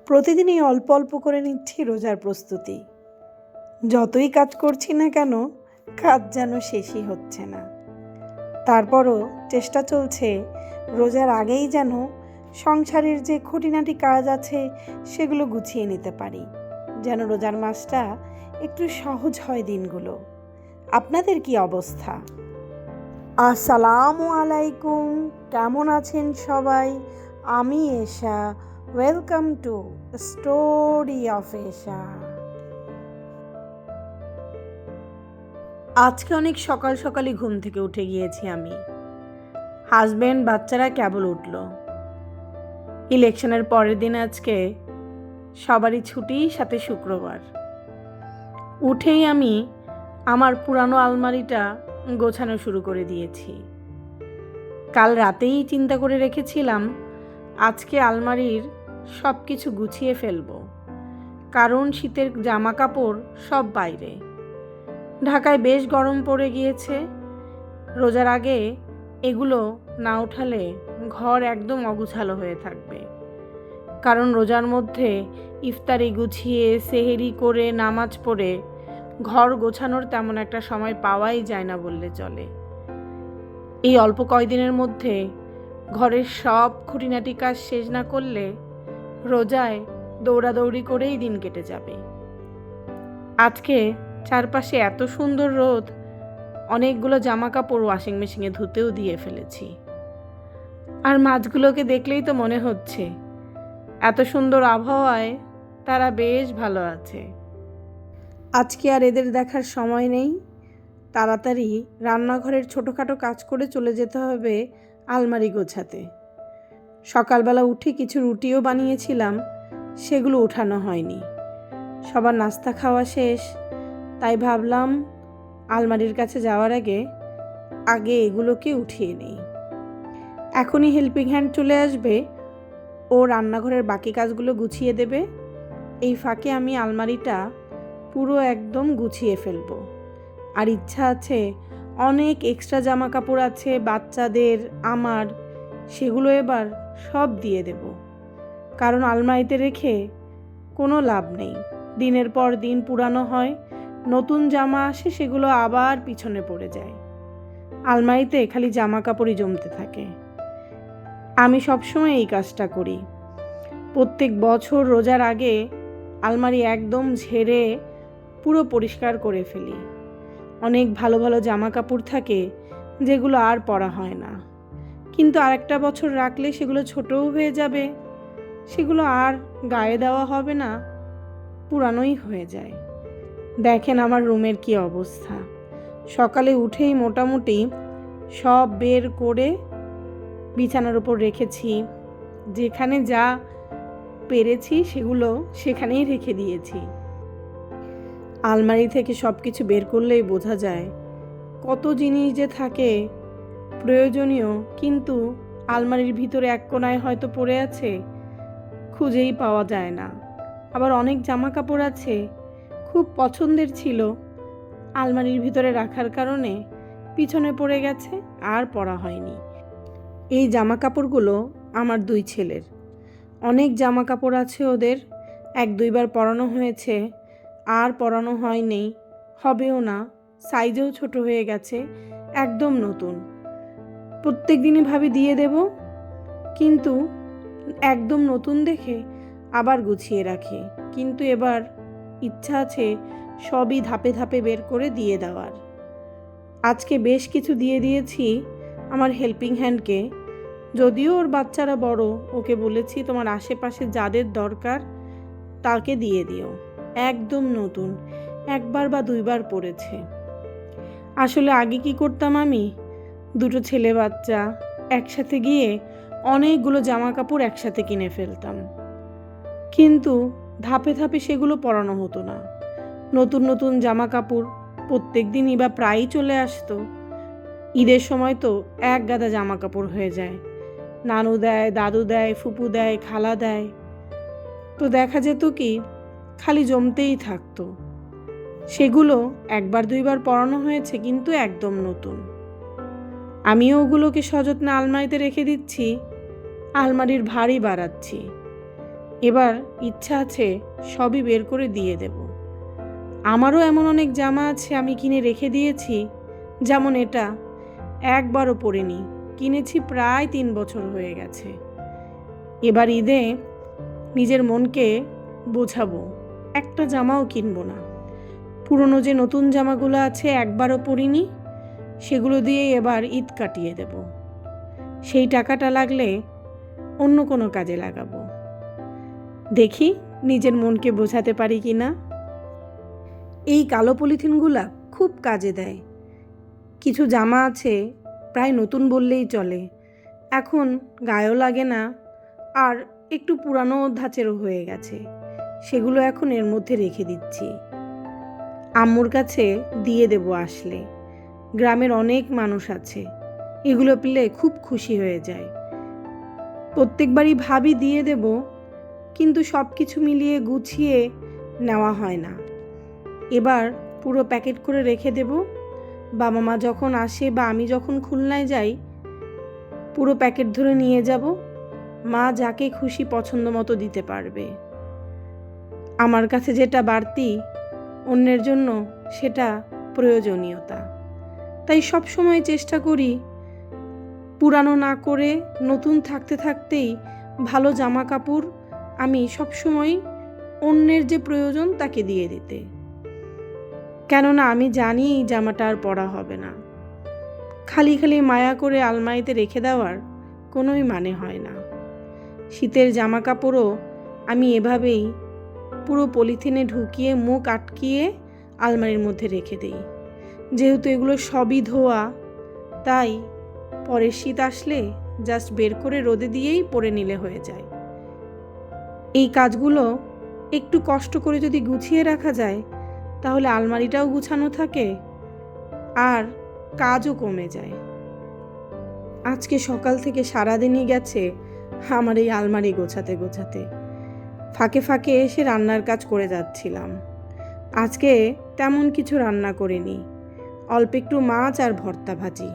প্রতিদিনই অল্প অল্প করে নিচ্ছি রোজার প্রস্তুতি। যতই কাজ করছি না কেন, কাজ যেন শেষই হচ্ছে না। তারপরও চেষ্টা চলছে রোজার আগেই যেন সংসারের যে খুঁটিনাটি কাজ আছে সেগুলো গুছিয়ে নিতে পারি, যেন রোজার মাসটা একটু সহজ হয় দিনগুলো। আপনাদের কি অবস্থা? আসসালামু আলাইকুম, কেমন আছেন সবাই? আমি এশা, ওয়েলকাম টু স্টোরি অফ এশা। আজকে অনেক সকাল সকালই ঘুম থেকে উঠে গিয়েছি আমি। হাজব্যান্ড বাচ্চারা কেবল উঠল। ইলেকশনের পরের দিন আজকে সবারই ছুটি, সাথে শুক্রবার। উঠেই আমি আমার পুরানো আলমারিটা গোছানো শুরু করে দিয়েছি। কাল রাতেই চিন্তা করে রেখেছিলাম আজকে আলমারির সব কিছু গুছিয়ে ফেলবো, কারণ শীতের জামা কাপড় সব বাইরে। ঢাকায় বেশ গরম পড়ে গিয়েছে। রোজার আগে এগুলো না উঠালে ঘর একদম অগুছালো হয়ে থাকবে, কারণ রোজার মধ্যে ইফতারি গুছিয়ে সেহেরি করে নামাজ পড়ে ঘর গোছানোর তেমন একটা সময় পাওয়াই যায় না বললে চলে। এই অল্প কয়দিনের মধ্যে ঘরের সব খুঁটিনাটি কাজ শেষ না করলে রোজায় দৌড়াদৌড়ি করেই দিন কেটে যাবে। আজকে চারপাশে এত সুন্দর রোদ, অনেকগুলো জামা কাপড় ওয়াশিং মেশিনে ধুতেও দিয়ে ফেলেছি। আর মাছগুলোকে দেখলেই তো মনে হচ্ছে এত সুন্দর আবহাওয়ায় তারা বেশ ভালো আছে। আজকে আর এদের দেখার সময় নেই। তাড়াতাড়ি রান্নাঘরের ছোটোখাটো কাজ করে চলে যেতে হবে আলমারি গোছাতে। সকালবেলা উঠে কিছু রুটিও বানিয়েছিলাম, সেগুলো উঠানো হয়নি। সবার নাস্তা খাওয়া শেষ, তাই ভাবলাম আলমারির কাছে যাওয়ার আগে এগুলোকে উঠিয়ে নেই। এখনই হেল্পিং হ্যান্ড চলে আসবে, ও রান্নাঘরের বাকি কাজগুলো গুছিয়ে দেবে। এই ফাঁকে আমি আলমারিটা পুরো একদম গুছিয়ে ফেলবো। আর ইচ্ছা আছে, অনেক এক্সট্রা জামা কাপড় আছে বাচ্চাদের, আমার, সেগুলো এবার সব দিয়ে দেব। কারণ আলমারিতে রেখে কোনো লাভ নেই, দিনের পর দিন পুরানো হয়, নতুন জামা আসে, সেগুলো আবার পিছনে পড়ে যায়। আলমারিতে খালি জামা কাপড়ই জমতে থাকে। আমি সবসময় এই কাজটা করি। প্রত্যেক বছর রোজার আগে আলমারি একদম ঝেড়ে পুরো পরিষ্কার করে ফেলি। অনেক ভালো ভালো জামা কাপড় থাকে যেগুলো আর পরা হয় না, কিন্তু আরেকটা বছর রাখলে সেগুলো ছোটও হয়ে যাবে, সেগুলো আর গায়ে দেওয়া হবে না, পুরানোই হয়ে যায়। দেখেন আমার রুমের কি অবস্থা। সকালে উঠেই মোটামুটি সব বের করে বিছানার উপর রেখেছি। যেখানে যা পেরেছি সেগুলো সেখানেই রেখে দিয়েছি। আলমারি থেকে সব কিছু বের করলেই বোঝা যায় কত জিনিস যে থাকে প্রয়োজনীয়, কিন্তু আলমারির ভিতরে এক কোণায় হয়তো পড়ে আছে, খুঁজেই পাওয়া যায় না। আবার অনেক জামা কাপড় আছে খুব পছন্দের ছিল, আলমারির ভিতরে রাখার কারণে পিছনে পড়ে গেছে, আর পরা হয়নি। এই জামা কাপড়গুলো আমার দুই ছেলের। অনেক জামা কাপড় আছে ওদের, 1-2বার পরানো হয়েছে, আর পরানো হয়নি, হবেও না, সাইজেও ছোট হয়ে গেছে, একদম নতুন। প্রত্যেক দিনই ভাবি দিয়ে দেব, কিন্তু একদম নতুন দেখে আবার গুছিয়ে রাখি। কিন্তু এবার ইচ্ছা আছে সবই ধাপে ধাপে বের করে দিয়ে দেওয়ার। আজকে বেশ কিছু দিয়ে দিয়েছি আমার হেল্পিং হ্যান্ডকে। যদিও ওর বাচ্চারা বড়, ওকে বলেছি তোমার আশেপাশে যাদের দরকার তাকে দিয়ে দিও, একদম নতুন, 1বার বা 2বার পড়েছে। আসলে আগে কি করতাম আমি, দুটো ছেলে বাচ্চা একসাথে গিয়ে অনেকগুলো জামা কাপড় একসাথে কিনে ফেলতাম, কিন্তু ধাপে ধাপে সেগুলো পরানো হতো না। নতুন নতুন জামা কাপড় প্রত্যেক দিনই বা প্রায়ই চলে আসতো। ঈদের সময় তো এক গাদা জামা কাপড় হয়ে যায়, নানু দেয়, দাদু দেয়, ফুপু দেয়, খালা দেয়, তো দেখা যেত কি খালি জমতেই থাকতো। সেগুলো 1-2বার পরানো হয়েছে, কিন্তু একদম নতুন। আমিও ওগুলোকে সযত্নে আলমারিতে রেখে দিচ্ছি, আলমারির ভারই বাড়াচ্ছি। এবার ইচ্ছা আছে সবই বের করে দিয়ে দেব। আমারও এমন অনেক জামা আছে আমি কিনে রেখে দিয়েছি, যেমন এটা একবারও পরিনি, কিনেছি প্রায় 3 বছর হয়ে গেছে। এবার ঈদে নিজের মনকে বোঝাবো, একটা জামাও কিনবো না। পুরনো যে নতুন জামাগুলো আছে একবারও পরিনি, সেগুলো দিয়েই এবার ঈদ কাটিয়ে দেব। সেই টাকাটা লাগলে অন্য কোনো কাজে লাগাবো। দেখি নিজের মনকে বোঝাতে পারি কি না। এই কালো পলিথিনগুলা খুব কাজে দেয়। কিছু জামা আছে প্রায় নতুন বললেই চলে, এখন গায়েও লাগে না, আর একটু পুরানো ধাঁচেরও হয়ে গেছে। সেগুলো এখন এর মধ্যে রেখে দিচ্ছি, আম্মুর কাছে দিয়ে দেব আসলে। গ্রামের অনেক মানুষ আছে, এগুলো পেলে খুব খুশি হয়ে যায়। প্রত্যেকবারই ভাবি দিয়ে দেব, কিন্তু সব কিছু মিলিয়ে গুছিয়ে নেওয়া হয় না। এবার পুরো প্যাকেট করে রেখে দেব। বাবা মা যখন আসে বা আমি যখন খুলনায় যাই, পুরো প্যাকেট ধরে নিয়ে যাব। মা যাকে খুশি পছন্দ মতো দিতে পারবে। আমার কাছে যেটা বাড়তি, অন্যের জন্য সেটা প্রয়োজনীয়তা। তাই সব সময় চেষ্টা করি পুরানো না করে নতুন থাকতে থাকতেই ভালো জামা কাপড় আমি সবসময় অন্যের যে প্রয়োজন তাকে দিয়ে দিতে। কেননা আমি জানি এই জামাটা আর পরা হবে না। খালি খালি মায়া করে আলমারিতে রেখে দেওয়ার কোনোই মানে হয় না। শীতের জামা কাপড়ও আমি এভাবেই পুরো পলিথিনে ঢুকিয়ে মুখ আটকিয়ে আলমারির মধ্যে রেখে দেই। যেহেতু এগুলো সবই ধোয়া, তাই পরের শীত আসলে জাস্ট বের করে রোদে দিয়েই পরে নিলে হয়ে যায়। এই কাজগুলো একটু কষ্ট করে যদি গুছিয়ে রাখা যায়, তাহলে আলমারিটাও গুছানো থাকে আর কাজও কমে যায়। আজকে সকাল থেকে সারাদিনই গেছে আমার এই আলমারি গোছাতে গোছাতে। ফাঁকে ফাঁকে এসে রান্নার কাজ করে যাচ্ছিলাম। আজকে তেমন কিছু রান্না করিনি, অল্প একটু মাছ আর ভর্তা ভাজি।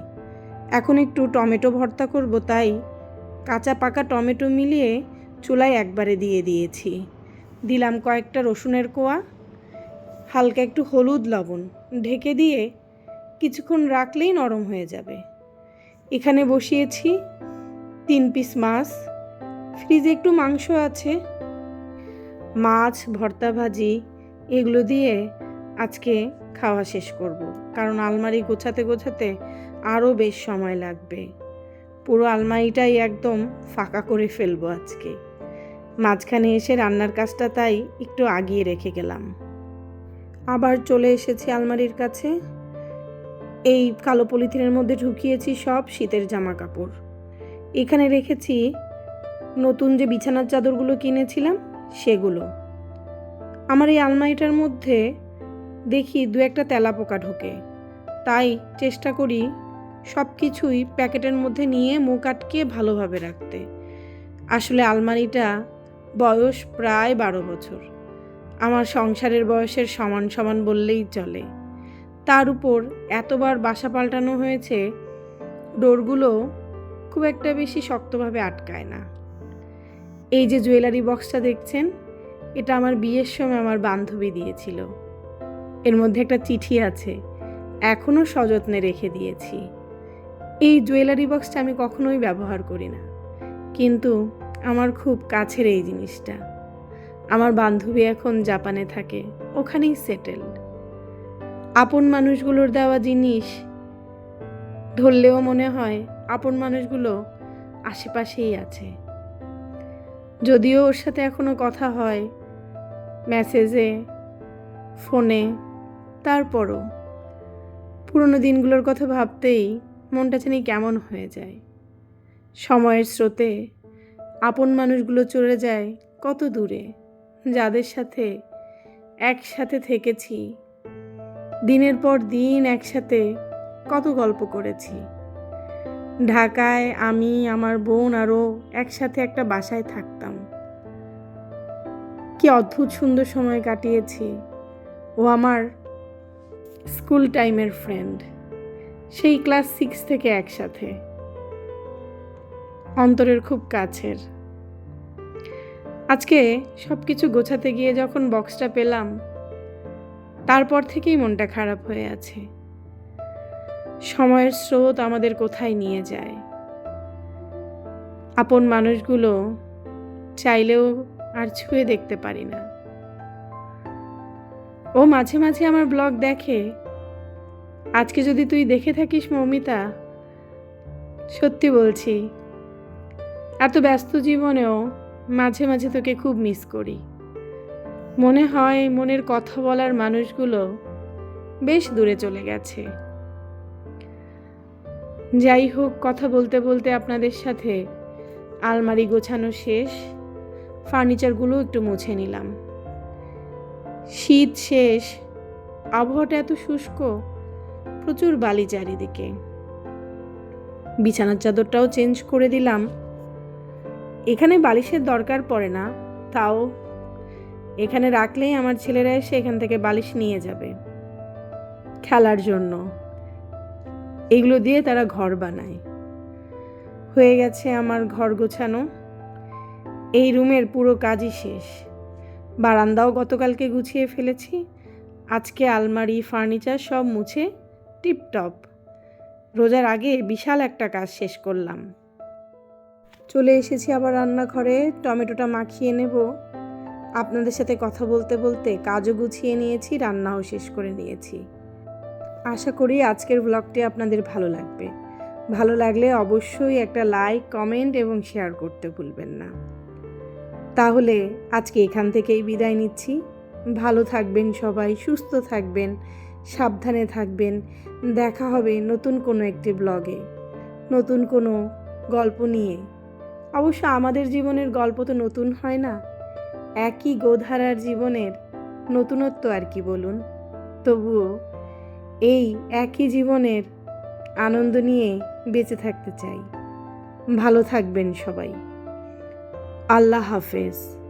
এখন একটু টমেটো ভর্তা করব, তাই কাঁচা পাকা টমেটো মিলিয়ে চুলায় একবারে দিয়ে দিয়েছি। দিলাম কয়েকটা রসুনের কোয়া, হালকা একটু হলুদ লবণ, ঢেকে দিয়ে কিছুক্ষণ রাখলেই নরম হয়ে যাবে। এখানে বসিয়েছি 3 পিস মাছ, ফ্রিজে একটু মাংস আছে। মাছ ভর্তা ভাজি এগুলো দিয়ে আজকে খাওয়া শেষ করব, কারণ আলমারি গোছাতে গোছাতে আরও বেশ সময় লাগবে। পুরো আলমারিটাই একদম ফাঁকা করে ফেলবো আজকে। মাঝখানে এসে রান্নার কাজটা তাই একটু আগিয়ে রেখে গেলাম। আবার চলে এসেছি আলমারির কাছে। এই কালো পলিথিনের মধ্যে ঢুকিয়েছি সব শীতের জামা কাপড়। এখানে রেখেছি নতুন যে বিছানার চাদরগুলো কিনেছিলাম সেগুলো। আমার এই আলমারিটার মধ্যে দেখি 2-1টা তেলাপোকা ঢোকে, তাই চেষ্টা করি সব কিছুই প্যাকেটের মধ্যে নিয়ে মুখ আটকিয়ে ভালোভাবে রাখতে। আসলে আলমারিটা বয়স প্রায় 12 বছর, আমার সংসারের বয়সের সমান সমান বললেই চলে। তার উপর এতবার বাসা পাল্টানো হয়েছে, ডোরগুলো খুব একটা বেশি শক্তভাবে আটকায় না। এই যে জুয়েলারি বক্সটা দেখছেন, এটা আমার বিয়ের সময় আমার বান্ধবী দিয়েছিল। এর মধ্যে একটা চিঠি আছে, এখনও সযত্নে রেখে দিয়েছি। এই জুয়েলারি বক্সটা আমি কখনোই ব্যবহার করি না, কিন্তু আমার খুব কাছের এই জিনিসটা। আমার বান্ধবী এখন জাপানে থাকে, ওখানেই সেটেলড। আপন মানুষগুলোর দেওয়া জিনিস ধরলেও মনে হয় আপন মানুষগুলো আশেপাশেই আছে। যদিও ওর সাথে এখনো কথা হয় মেসেজে, ফোনে, তারপরও পুরনো দিনগুলোর কথা ভাবতেই মনটা জানি কেমন হয়ে যায়। সময়ের স্রোতে আপন মানুষগুলো চলে যায় কত দূরে, যাদের সাথে একসাথে থেকেছি, দিনের পর দিন একসাথে কত গল্প করেছি। ঢাকায় আমি, আমার বোন আরও একসাথে একটা বাসায় থাকতাম। কি অদ্ভুত সুন্দর সময় কাটিয়েছি। ও আমার স্কুল টাইমের ফ্রেন্ড, সেই ক্লাস 6 থেকে একসাথে, অন্তরের খুব কাছের। আজকে সব কিছু গোছাতে গিয়ে যখন বক্সটা পেলাম, তারপর থেকেই মনটা খারাপ হয়ে আছে। সময়ের স্রোত আমাদের কোথায় নিয়ে যায়, আপন মানুষগুলো চাইলেও আর ছুঁয়ে দেখতে পারি না। ও মাঝে মাঝে আমার ব্লগ দেখে। আজকে যদি তুই দেখে থাকিস মৌমিতা, সত্যি বলছি, এত ব্যস্ত জীবনেও মাঝে মাঝে তোকে খুব মিস করি। মনে হয় মনের কথা বলার মানুষগুলো বেশ দূরে চলে গেছে। যাই হোক, কথা বলতে বলতে আপনাদের সাথে আলমারি গোছানো শেষ, ফার্নিচারগুলো একটু মুছে নিলাম। শীত শেষ, আবহাওয়াটা এত শুষ্ক, প্রচুর বালি চারিদিকে। বিছানার চাদরটাও চেঞ্জ করে দিলাম। এখানে বালিশের দরকার পড়ে না, তাও এখানে রাখলেই আমার ছেলেরা এসে এখান থেকে বালিশ নিয়ে যাবে খেলার জন্য। এগুলো দিয়ে তারা ঘর বানায়। হয়ে গেছে আমার ঘর গোছানো। এই রুমের পুরো কাজই শেষ। বারান্দাও গতকালকে গুছিয়ে ফেলেছি। আজকে আলমারি, ফার্নিচার সব মুছে টিপটপ। রোজার আগে বিশাল একটা কাজ শেষ করলাম। চলে এসেছি আবার রান্নাঘরে, টমেটোটা মাখিয়ে নেব। আপনাদের সাথে কথা বলতে বলতে কাজও গুছিয়ে নিয়েছি, রান্নাও শেষ করে নিয়েছি। আশা করি আজকের ব্লগটি আপনাদের ভালো লাগবে। ভালো লাগলে অবশ্যই একটা লাইক, কমেন্ট এবং শেয়ার করতে ভুলবেন না। তাহলে আজকে এখান থেকেই বিদায় নিচ্ছি। ভালো থাকবেন সবাই, সুস্থ থাকবেন, সাবধানে থাকবেন। দেখা হবে নতুন কোনো একটি ব্লগে, নতুন কোনো গল্প নিয়ে। অবশ্য আমাদের জীবনের গল্প তো নতুন হয় না, একই গোধারার জীবনের নতুনত্ব আর কি বলুন। তবুও এই একই জীবনের আনন্দ নিয়ে বেঁচে থাকতে চাই। ভালো থাকবেন সবাই। আল্লাহ হাফেজ।